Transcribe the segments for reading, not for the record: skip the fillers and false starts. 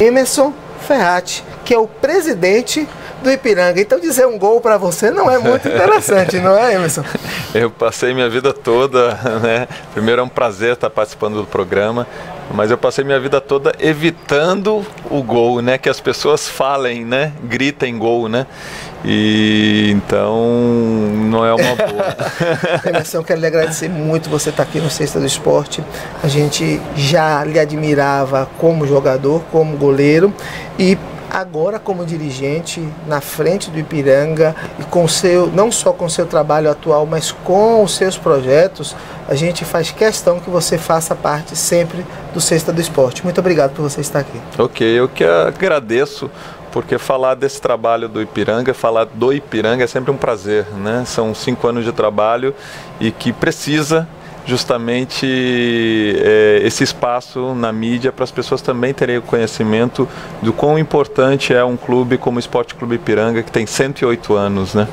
Emerson Ferrati, que é o presidente do Ipiranga. Então dizer um gol para você não é muito interessante, não é, Emerson? Eu passei minha vida toda, né? Primeiro é um prazer estar participando do programa, mas eu passei minha vida toda evitando o gol, né? Que as pessoas falem, né? Gritem gol, né? E então não é uma boa. Emerson, eu quero lhe agradecer muito você estar aqui no Sexta do Esporte. A gente já lhe admirava como jogador, como goleiro e agora como dirigente na frente do Ipiranga e com seu, não só com seu trabalho atual, mas com os seus projetos, a gente faz questão que você faça parte sempre do Sexta do Esporte. Muito obrigado por você estar aqui. Ok, eu que agradeço, porque falar desse trabalho do Ipiranga, falar do Ipiranga é sempre um prazer, né? São 5 anos de trabalho e que precisa justamente esse espaço na mídia para as pessoas também terem o conhecimento do quão importante é um clube como o Esporte Clube Ipiranga, que tem 108 anos, né?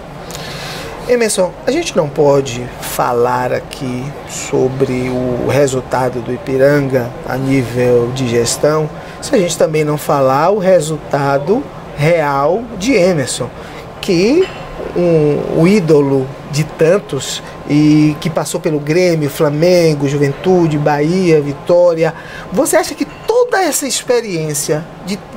Emerson, a gente não pode falar aqui sobre o resultado do Ipiranga a nível de gestão se a gente também não falar o resultado real de Emerson, que o ídolo de tantos e que passou pelo Grêmio, Flamengo, Juventude, Bahia, Vitória. Você acha que toda essa experiência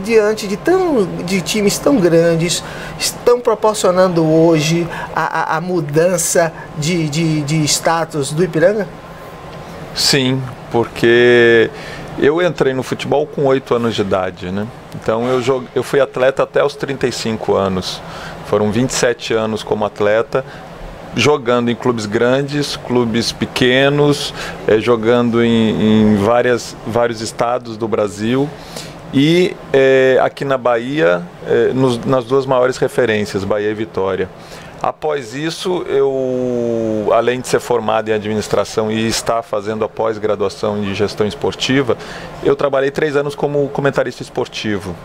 diante de times tão grandes estão proporcionando hoje a mudança de status do Ipiranga? Sim, porque eu entrei no futebol com 8 anos de idade, né? Então eu fui atleta até os 35 anos. Foram 27 anos como atleta, jogando em clubes grandes, clubes pequenos, jogando em vários estados do Brasil e aqui na Bahia, nas duas maiores referências, Bahia e Vitória. Após isso, eu, além de ser formado em administração e estar fazendo a pós-graduação de gestão esportiva, eu trabalhei 3 anos como comentarista esportivo,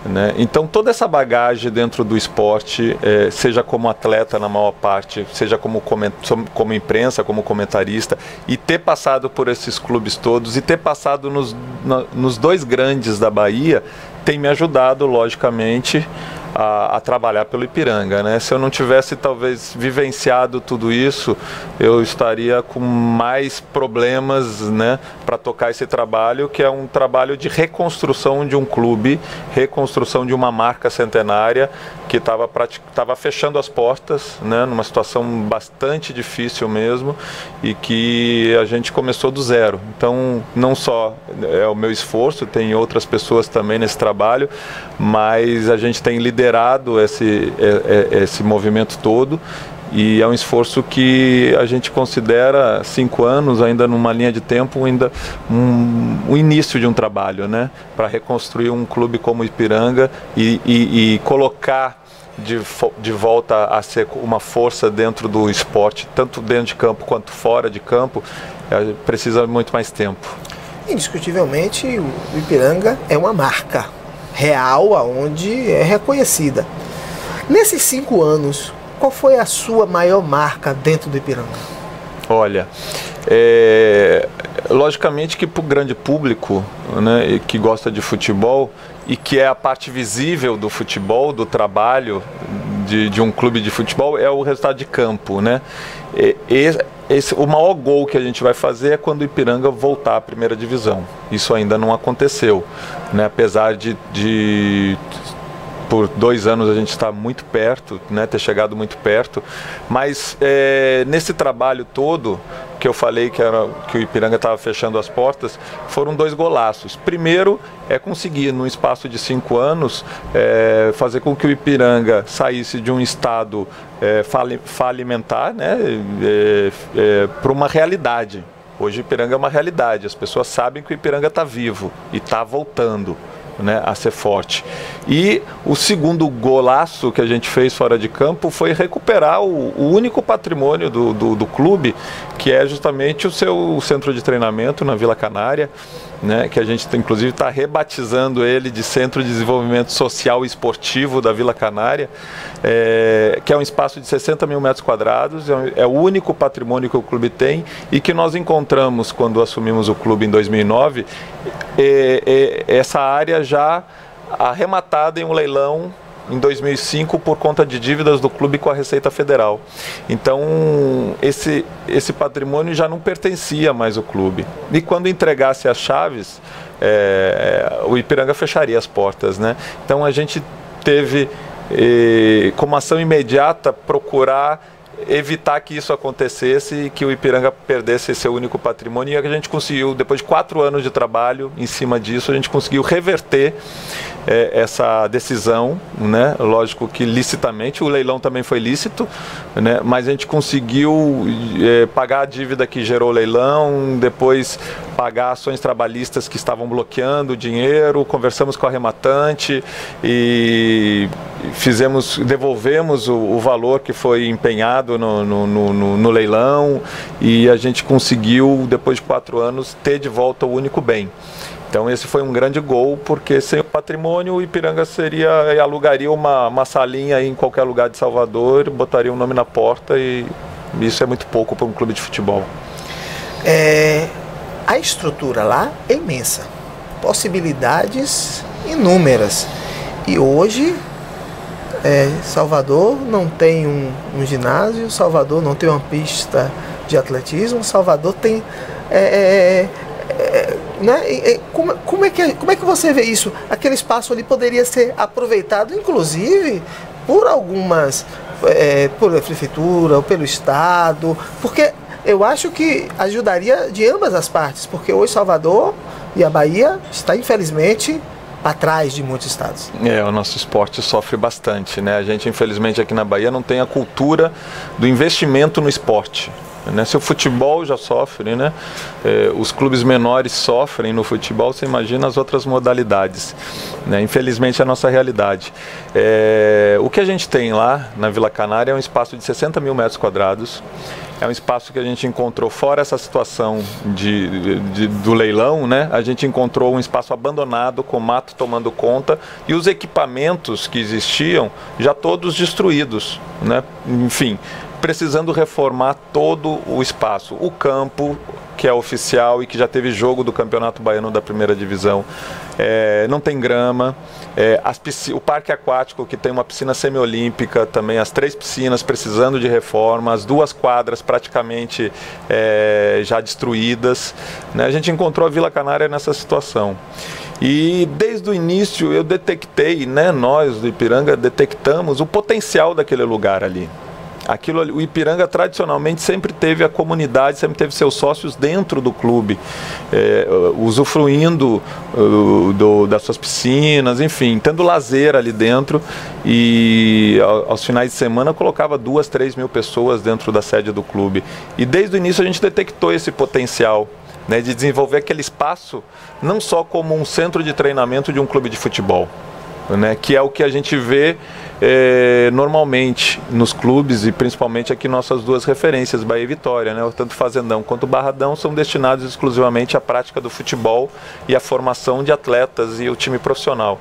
né? Então toda essa bagagem dentro do esporte, seja como atleta na maior parte, seja como imprensa, como comentarista, e ter passado por esses clubes todos e ter passado nos 2 grandes da Bahia, tem me ajudado, logicamente, a trabalhar pelo Ipiranga, né? Se eu não tivesse talvez vivenciado tudo isso, eu estaria com mais problemas, né, para tocar esse trabalho, que é um trabalho de reconstrução de um clube, reconstrução de uma marca centenária que estava fechando as portas, né, numa situação bastante difícil mesmo, e que a gente começou do zero. Então não só é o meu esforço, tem outras pessoas também nesse trabalho, mas a gente tem liderado esse movimento todo, e é um esforço que a gente considera 5 anos, ainda numa linha de tempo, ainda o início de um trabalho, né, para reconstruir um clube como o Ipiranga e colocar de volta a ser uma força dentro do esporte, tanto dentro de campo quanto fora de campo. Precisa muito mais tempo. Indiscutivelmente, o Ipiranga é uma marca real, aonde é reconhecida. Nesses 5 anos, qual foi a sua maior marca dentro do Ipiranga? Olha, logicamente que para o grande público, né, que gosta de futebol e que é a parte visível do futebol, do trabalho de um clube de futebol, é o resultado de campo, né? O maior gol que a gente vai fazer é quando o Ipiranga voltar à primeira divisão. Isso ainda não aconteceu, né? Apesar de por 2 anos a gente está muito perto, né, ter chegado muito perto, mas nesse trabalho todo que eu falei que o Ipiranga estava fechando as portas, foram 2 golaços. Primeiro é conseguir, num espaço de 5 anos, fazer com que o Ipiranga saísse de um estado falimentar, né, para uma realidade. Hoje o Ipiranga é uma realidade, as pessoas sabem que o Ipiranga está vivo e está voltando, né, a ser forte. E o segundo golaço que a gente fez fora de campo foi recuperar o único patrimônio do clube, que é justamente o seu centro de treinamento na Vila Canária, né, que a gente inclusive está rebatizando ele de Centro de Desenvolvimento Social e Esportivo da Vila Canária, que é um espaço de 60 mil metros quadrados, é o único patrimônio que o clube tem e que nós encontramos quando assumimos o clube em 2009, essa área já arrematada em um leilão em 2005 por conta de dívidas do clube com a Receita Federal. Então esse patrimônio já não pertencia mais ao clube. E quando entregasse as chaves, o Ipiranga fecharia as portas, né? Então a gente teve como ação imediata procurar evitar que isso acontecesse e que o Ipiranga perdesse esse seu único patrimônio, e a gente conseguiu, depois de 4 anos de trabalho em cima disso, a gente conseguiu reverter essa decisão, né? Lógico que licitamente, o leilão também foi lícito, né? Mas a gente conseguiu pagar a dívida que gerou o leilão, depois pagar ações trabalhistas que estavam bloqueando o dinheiro, conversamos com a arrematante e devolvemos o valor que foi empenhado no leilão, e a gente conseguiu, depois de 4 anos, ter de volta o único bem. Então esse foi um grande gol, porque sem o patrimônio o Ipiranga alugaria uma salinha aí em qualquer lugar de Salvador, botaria um nome na porta, e isso é muito pouco para um clube de futebol. A estrutura lá é imensa, possibilidades inúmeras, e hoje Salvador não tem um ginásio, Salvador não tem uma pista de atletismo, Salvador tem né? Como é que você vê isso? Aquele espaço ali poderia ser aproveitado, inclusive, por algumas, por prefeitura ou pelo Estado, porque eu acho que ajudaria de ambas as partes, porque hoje Salvador e a Bahia está, infelizmente, atrás de muitos estados. O nosso esporte sofre bastante, né? A gente, infelizmente, aqui na Bahia não tem a cultura do investimento no esporte, né? Se o futebol já sofre, né? Os clubes menores sofrem no futebol, você imagina as outras modalidades, né? Infelizmente é a nossa realidade. O que a gente tem lá na Vila Canária é um espaço de 60 mil metros quadrados. É um espaço que a gente encontrou, fora essa situação do leilão, né? A gente encontrou um espaço abandonado, com mato tomando conta, e os equipamentos que existiam já todos destruídos, né? Enfim, precisando reformar todo o espaço. O campo, que é oficial e que já teve jogo do Campeonato Baiano da Primeira Divisão, não tem grama. O parque aquático, que tem uma piscina semiolímpica, também as 3 piscinas precisando de reforma, as 2 quadras praticamente já destruídas, né? A gente encontrou a Vila Canária nessa situação. E desde o início eu detectei, né, nós do Ipiranga detectamos o potencial daquele lugar ali. O Ipiranga tradicionalmente sempre teve a comunidade, sempre teve seus sócios dentro do clube, usufruindo das suas piscinas, enfim, tendo lazer ali dentro, e aos finais de semana colocava 2, 3 mil pessoas dentro da sede do clube. E desde o início a gente detectou esse potencial, né, de desenvolver aquele espaço não só como um centro de treinamento de um clube de futebol, né, que é o que a gente vê normalmente nos clubes, e principalmente aqui nossas 2 referências, Bahia e Vitória, né? Tanto Fazendão quanto Barradão são destinados exclusivamente à prática do futebol e à formação de atletas e o time profissional.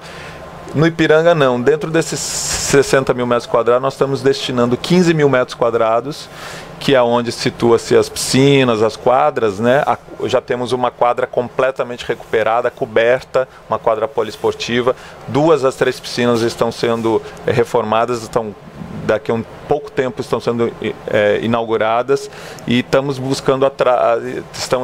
No Ipiranga não, dentro desses 60 mil metros quadrados nós estamos destinando 15 mil metros quadrados, que é onde situa-se as piscinas, as quadras, né? Já temos uma quadra completamente recuperada, coberta, uma quadra poliesportiva. 2 das 3 piscinas estão sendo reformadas, daqui a um pouco tempo estão sendo inauguradas, e estamos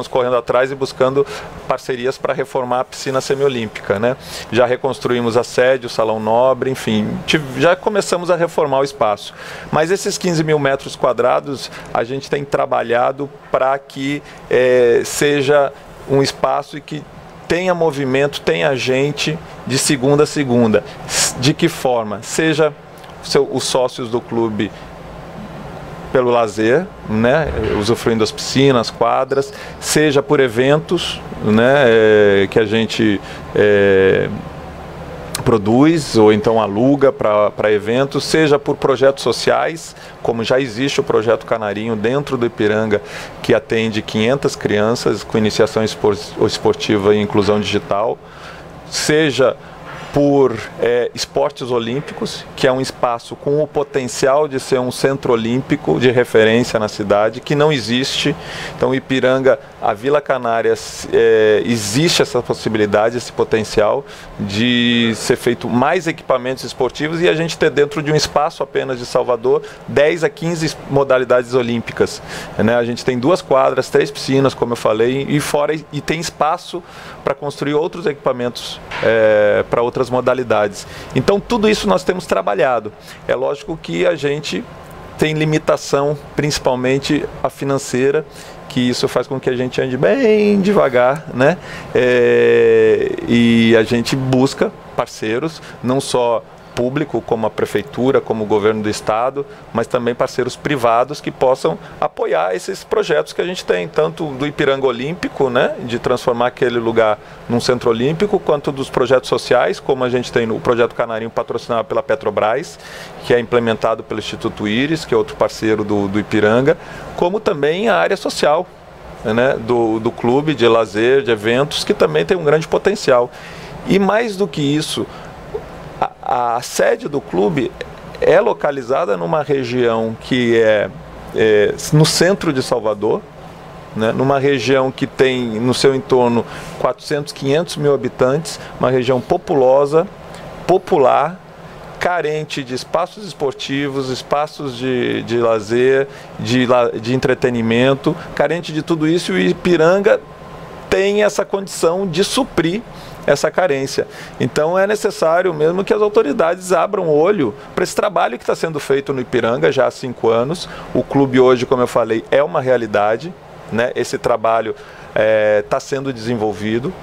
correndo atrás e buscando parcerias para reformar a piscina semiolímpica, né? Já reconstruímos a sede, o salão nobre, enfim, já começamos a reformar o espaço. Mas esses 15 mil metros quadrados a gente tem trabalhado para que seja um espaço e que tenha movimento, tenha gente de segunda a segunda. De que forma? Seja os sócios do clube pelo lazer, né, usufruindo das piscinas, quadras, seja por eventos, né, que a gente produz ou então aluga para eventos, seja por projetos sociais, como já existe o projeto Canarinho dentro do Ipiranga, que atende 500 crianças com iniciação esportiva e inclusão digital, seja por esportes olímpicos, que é um espaço com o potencial de ser um centro olímpico de referência na cidade, que não existe. Então, Ipiranga, a Vila Canárias, existe essa possibilidade, esse potencial de ser feito mais equipamentos esportivos e a gente ter dentro de um espaço apenas de Salvador 10 a 15 modalidades olímpicas, né? A gente tem 2 quadras, 3 piscinas, como eu falei, e tem espaço para construir outros equipamentos para outras modalidades. Então, tudo isso nós temos trabalhado. É lógico que a gente tem limitação, principalmente a financeira, que isso faz com que a gente ande bem devagar, né? E a gente busca parceiros, não só público, como a prefeitura, como o governo do estado, mas também parceiros privados que possam apoiar esses projetos que a gente tem, tanto do Ipiranga Olímpico, né, de transformar aquele lugar num centro olímpico, quanto dos projetos sociais, como a gente tem no projeto Canarinho patrocinado pela Petrobras, que é implementado pelo Instituto Íris, que é outro parceiro do Ipiranga, como também a área social, né, do clube de lazer, de eventos, que também tem um grande potencial. E mais do que isso, a sede do clube é localizada numa região que é no centro de Salvador, né, numa região que tem no seu entorno 400, 500 mil habitantes, uma região populosa, popular, carente de espaços esportivos, espaços de lazer, de entretenimento, carente de tudo isso, e o Ipiranga tem essa condição de suprir essa carência. Então é necessário mesmo que as autoridades abram o olho para esse trabalho que está sendo feito no Ipiranga já há 5 anos. O clube hoje, como eu falei, é uma realidade, né? Esse trabalho está sendo desenvolvido.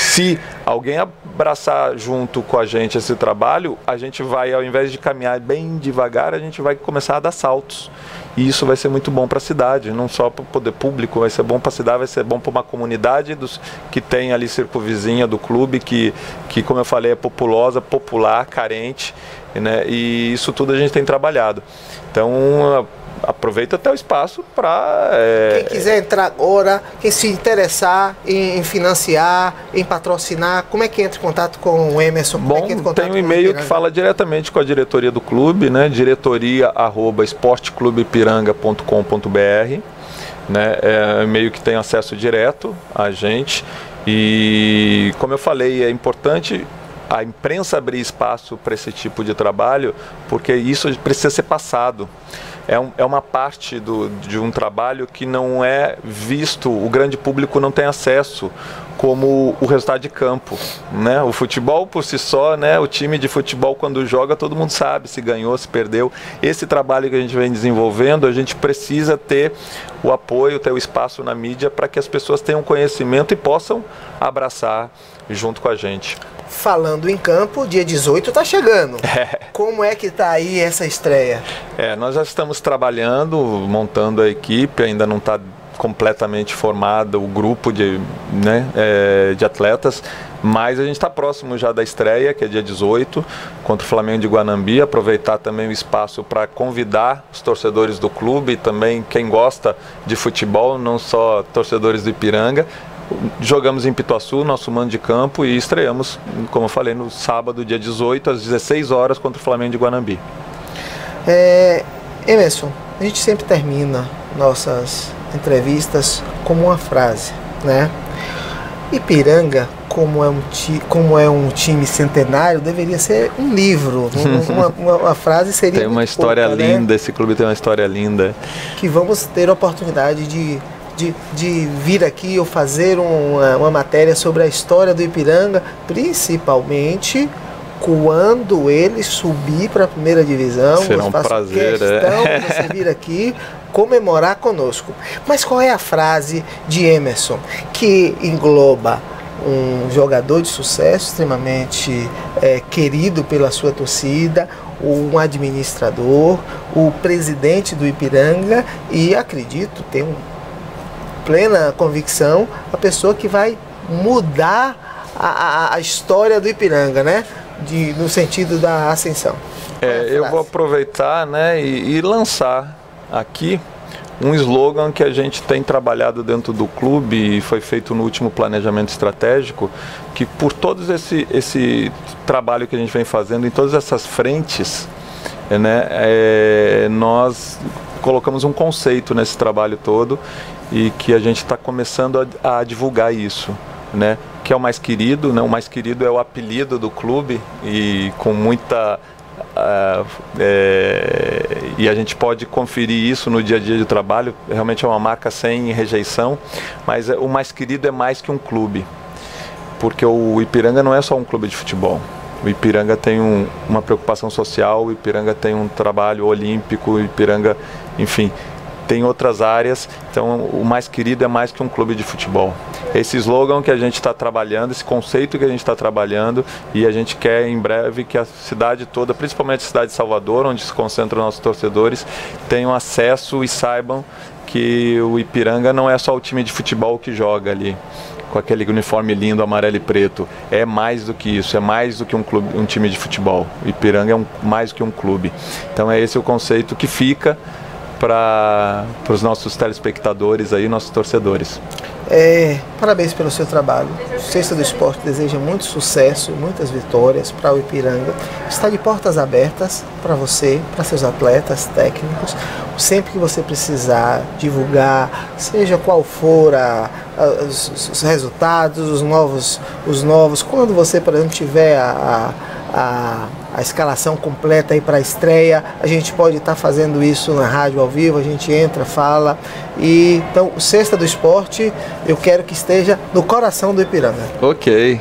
Se alguém abraçar junto com a gente esse trabalho, a gente vai, ao invés de caminhar bem devagar, a gente vai começar a dar saltos. E isso vai ser muito bom para a cidade, não só para o poder público, vai ser bom para a cidade, vai ser bom para uma comunidade que tem ali circunvizinha do clube, que, como eu falei, é populosa, popular, carente, né? E isso tudo a gente tem trabalhado. Então, aproveita até o espaço para... Quem quiser entrar agora, quem se interessar em financiar, em patrocinar, como é que entra em contato com o Emerson? Bom, tem um e-mail que fala diretamente com a diretoria do clube, né? diretoria@esporteclubepiranga.com.br, né? É um e-mail que tem acesso direto a gente. E, como eu falei, é importante a imprensa abrir espaço para esse tipo de trabalho, porque isso precisa ser passado. É uma parte de um trabalho que não é visto, o grande público não tem acesso, como o resultado de campo, né? O futebol por si só, né? O time de futebol quando joga, todo mundo sabe se ganhou, se perdeu. Esse trabalho que a gente vem desenvolvendo, a gente precisa ter o apoio, ter o espaço na mídia para que as pessoas tenham conhecimento e possam abraçar junto com a gente. Falando em campo, dia 18 está chegando. Como é que está aí essa estreia? Nós já estamos trabalhando, montando a equipe, ainda não está completamente formado o grupo de atletas, mas a gente está próximo já da estreia, que é dia 18, contra o Flamengo de Guanambi. Aproveitar também o espaço para convidar os torcedores do clube e também quem gosta de futebol, não só torcedores do Ipiranga. Jogamos em Pituaçu, nosso mando de campo, e estreamos, como eu falei, no sábado, dia 18, às 16 horas, contra o Flamengo de Guanambi. Emerson, a gente sempre termina nossas entrevistas com uma frase, né? Ipiranga, como é um time centenário, deveria ser um livro, uma frase seria... Tem uma história pouca, linda, né? Esse clube tem uma história linda. Que vamos ter a oportunidade de vir aqui ou fazer uma matéria sobre a história do Ipiranga, principalmente quando ele subir para a primeira divisão. Será um prazer, de você vir aqui comemorar conosco. Mas qual é a frase de Emerson que engloba um jogador de sucesso extremamente querido pela sua torcida, um administrador, o presidente do Ipiranga e, acredito, tenho plena convicção, a pessoa que vai mudar a história do Ipiranga, né? no sentido da ascensão? Eu vou aproveitar, né, e lançar aqui um slogan que a gente tem trabalhado dentro do clube e foi feito no último planejamento estratégico, que por todo esse trabalho que a gente vem fazendo em todas essas frentes, né, nós colocamos um conceito nesse trabalho todo e que a gente está começando a divulgar isso, né, que é o Mais Querido, né? O Mais Querido é o apelido do clube e com muita... e a gente pode conferir isso no dia a dia de trabalho, realmente é uma marca sem rejeição, mas o Mais Querido é mais que um clube, porque o Ipiranga não é só um clube de futebol. O Ipiranga tem uma preocupação social, o Ipiranga tem um trabalho olímpico, o Ipiranga, enfim, tem outras áreas, então o Mais Querido é mais que um clube de futebol. Esse slogan que a gente está trabalhando, esse conceito que a gente está trabalhando, e a gente quer em breve que a cidade toda, principalmente a cidade de Salvador, onde se concentram nossos torcedores, tenham acesso e saibam que o Ipiranga não é só o time de futebol que joga ali, com aquele uniforme lindo, amarelo e preto. É mais do que isso, é mais do que um clube, um time de futebol. O Ipiranga é mais do que um clube. Então é esse o conceito que fica para os nossos telespectadores aí, nossos torcedores. Parabéns pelo seu trabalho. O Sexta do Esporte deseja muito sucesso, muitas vitórias para o Ipiranga. Está de portas abertas para você, para seus atletas, técnicos. Sempre que você precisar divulgar, seja qual for os resultados, os novos. Quando você, por exemplo, tiver a escalação completa aí para a estreia, a gente pode estar fazendo isso na rádio ao vivo, a gente entra, fala. E então, o Sexta do Esporte, eu quero que esteja no coração do Ipiranga. Ok.